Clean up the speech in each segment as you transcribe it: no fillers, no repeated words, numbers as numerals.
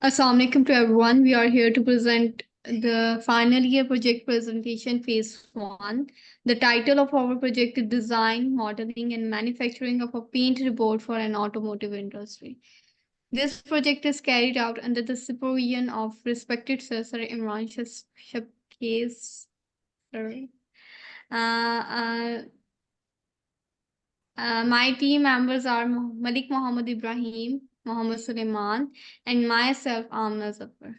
Assalamu alaikum to everyone. We are here to present the final year project presentation phase 1. The title of our project is Design, Modeling and Manufacturing of a Paint Report for an Automotive Industry. This project is carried out under the supervision of respected Sir Imran Shapkes. Sorry. Uh, uh, my team members are Malik Muhammad Ibrahim, Muhammad Suleiman, and myself, Amna Zafar.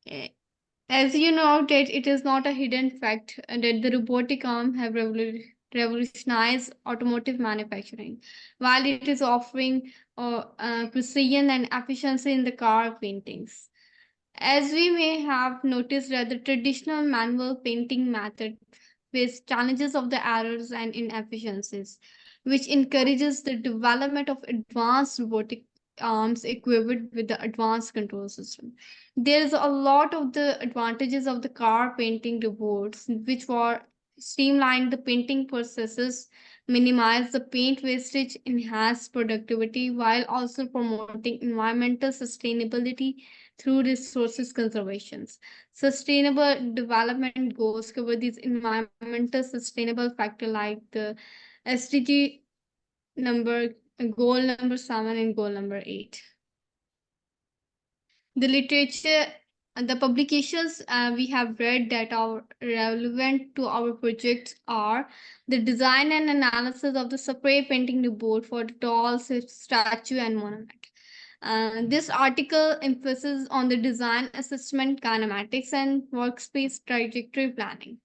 Eh, As you know, that it is not a hidden fact that the robotic arm have revolutionized automotive manufacturing, while it is offering precision and efficiency in the car paintings. As we may have noticed that the traditional manual painting method face challenges of the errors and inefficiencies, which encourages the development of advanced robotic arms equipped with the advanced control system. There is a lot of the advantages of the car painting robots, which were streamline the painting processes, minimize the paint wastage, enhance productivity, while also promoting environmental sustainability through resources conservations. Sustainable development goals cover these environmental sustainable factors like the SDG number goal number 7 and goal number 8. The literature and the publications we have read that are relevant to our projects are the design and analysis of the spray painting board for the tall statue and monument. This article emphasizes on the design assessment kinematics and workspace trajectory planning.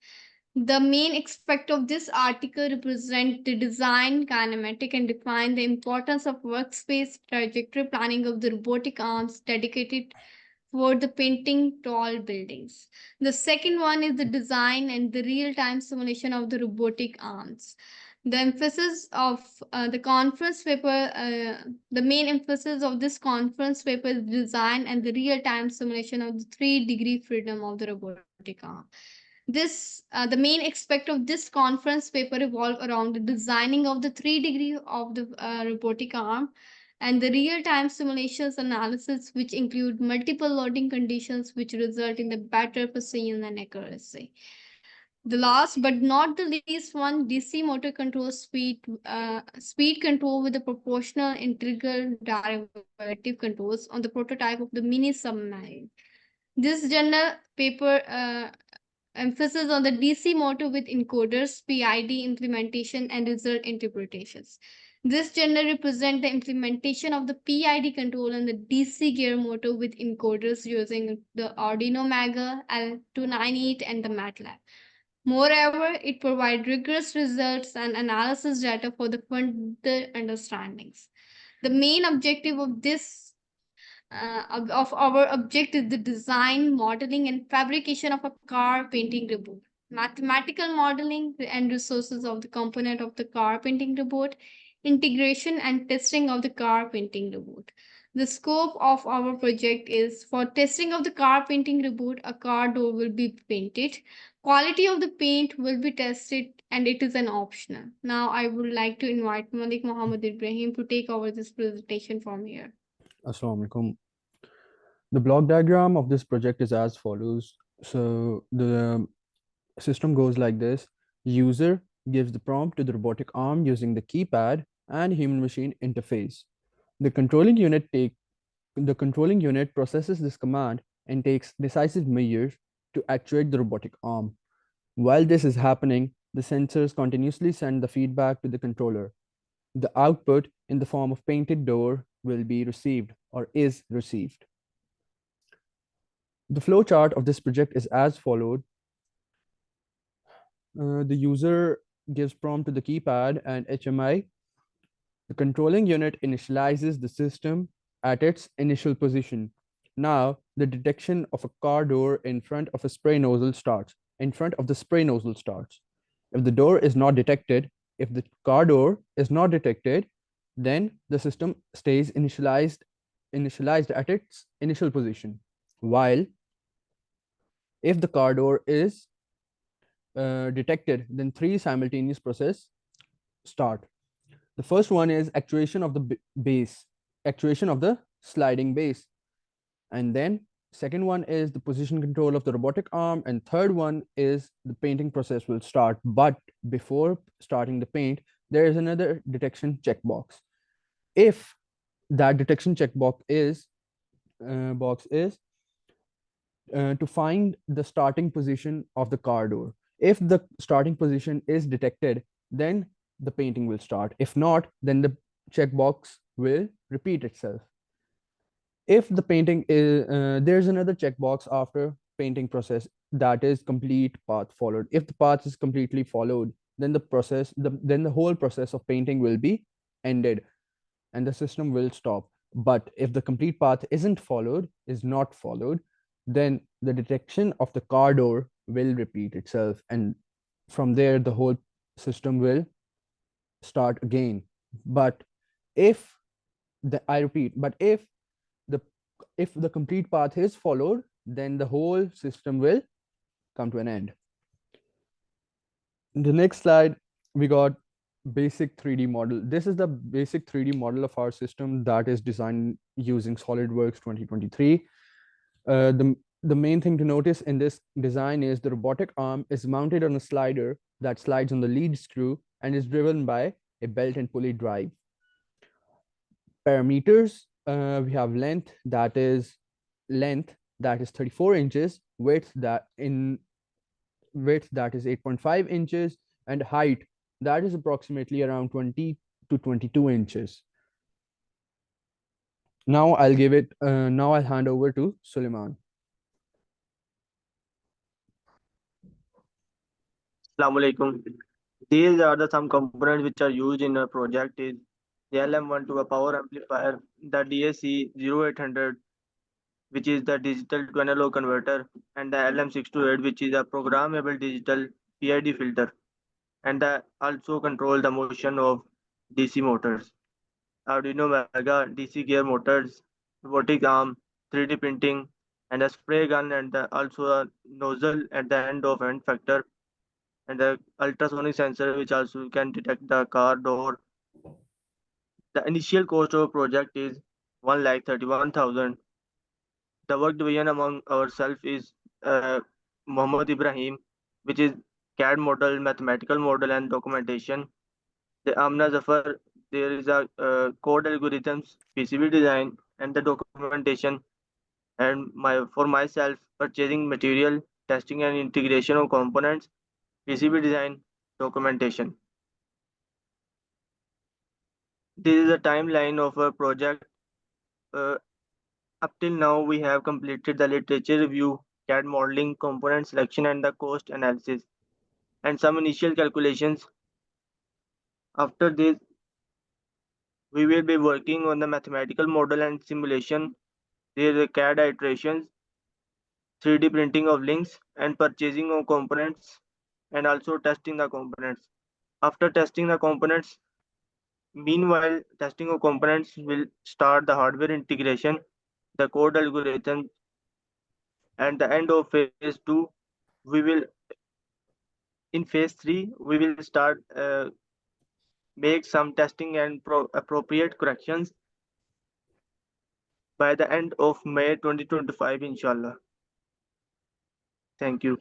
The main aspect of this article represent the design kinematic and define the importance of workspace trajectory planning of the robotic arms dedicated for the painting tall buildings. The second one is the design and the real-time simulation of the robotic arms. The emphasis of the main emphasis of this conference paper is design and the real-time simulation of the 3-degree freedom of the robotic arm. The main aspect of this conference paper revolve around the designing of the 3 degree of the robotic arm and the real-time simulations analysis, which include multiple loading conditions, which result in the better precision and accuracy. The last but not the least one, DC motor control speed control with the proportional integral derivative controls on the prototype of the mini submarine. This journal paper emphasis on the DC motor with encoders, PID implementation, and result interpretations. This journal represents the implementation of the PID control and the DC gear motor with encoders using the Arduino Mega L298 and the MATLAB. Moreover, it provides rigorous results and analysis data for the further understandings. The main objective of this of our object is the design, modeling, and fabrication of a car painting robot. Mathematical modeling and resources of the component of the car painting robot, integration and testing of the car painting robot. The scope of our project is for testing of the car painting robot, a car door will be painted. Quality of the paint will be tested and it is an optional. Now I would like to invite Malik Muhammad Ibrahim to take over this presentation from here. Assalamu alaikum. The block diagram of this project is as follows. So the system goes like this. User gives the prompt to the robotic arm using the keypad and human machine interface. The controlling unit processes this command and takes decisive measures to actuate the robotic arm. While this is happening, the sensors continuously send the feedback to the controller. The output in the form of painted door will be received or is received. The flowchart of this project is as followed. The user gives prompt to the keypad and HMI. The controlling unit initializes the system at its initial position. Now, the detection of a car door in front of a spray nozzle starts. In front of the spray nozzle starts. If the door is not detected, if the car door is not detected, then the system stays initialized at its initial position. While if the car door is detected, then 3 simultaneous process start. The first one is actuation of the base. actuation of the sliding base. And then second one is the position control of the robotic arm, and third one is the painting process will start. But before starting the paint, there is another detection checkbox. If that detection checkbox is box is to find the starting position of the car door. If the starting position is detected, then the painting will start. If not, then the checkbox will repeat itself. If the painting is there's another checkbox after painting process, that is complete path followed. If the path is completely followed, then the whole process of painting will be ended and the system will stop. But if the complete path is not followed, then the detection of the car door will repeat itself, and from there the whole system will start again. But if I repeat, but the if the complete path is followed, then the whole system will come to an end. In the next slide, we got basic 3D model. This is the basic 3D model of our system that is designed using SolidWorks 2023. The main thing to notice in this design is the robotic arm is mounted on a slider that slides on the lead screw and is driven by a belt and pulley drive. Parameters, we have length that is 34 inches, width that is 8.5 inches, and height that is approximately around 20 to 22 inches. Now I'll hand over to Suleiman. Assalamu alaikum. These are the some components which are used in a project is the LM1 to a power amplifier, the DAC 0800 which is the digital to analog converter, and the LM628 which is a programmable digital PID filter, and the also control the motion of DC motors. Arduino Mega DC gear motors, robotic arm, 3D printing, and a spray gun, and also a nozzle at the end of end factor, and the ultrasonic sensor which also can detect the car door. The initial cost of project is 1,31,000. The work division among ourselves is uh, Muhammad Ibrahim, which is CAD model, mathematical model, and documentation. The Amna Zafar, there is a code algorithms, PCB design, and the documentation. And for myself, purchasing material, testing and integration of components, PCB design, documentation. This is a timeline of a project. Uh, Up till now, we have completed the literature review, CAD modeling, component selection, and the cost analysis, and some initial calculations. After this, we will be working on the mathematical model and simulation. There are CAD iterations, 3D printing of links, and purchasing of components, and also testing the components. After testing the components, meanwhile, testing of components will start the hardware integration, the code algorithm, and the end of phase 2 we will in phase 3 we will start make some testing and appropriate corrections by the end of May 2025 inshallah. Thank you.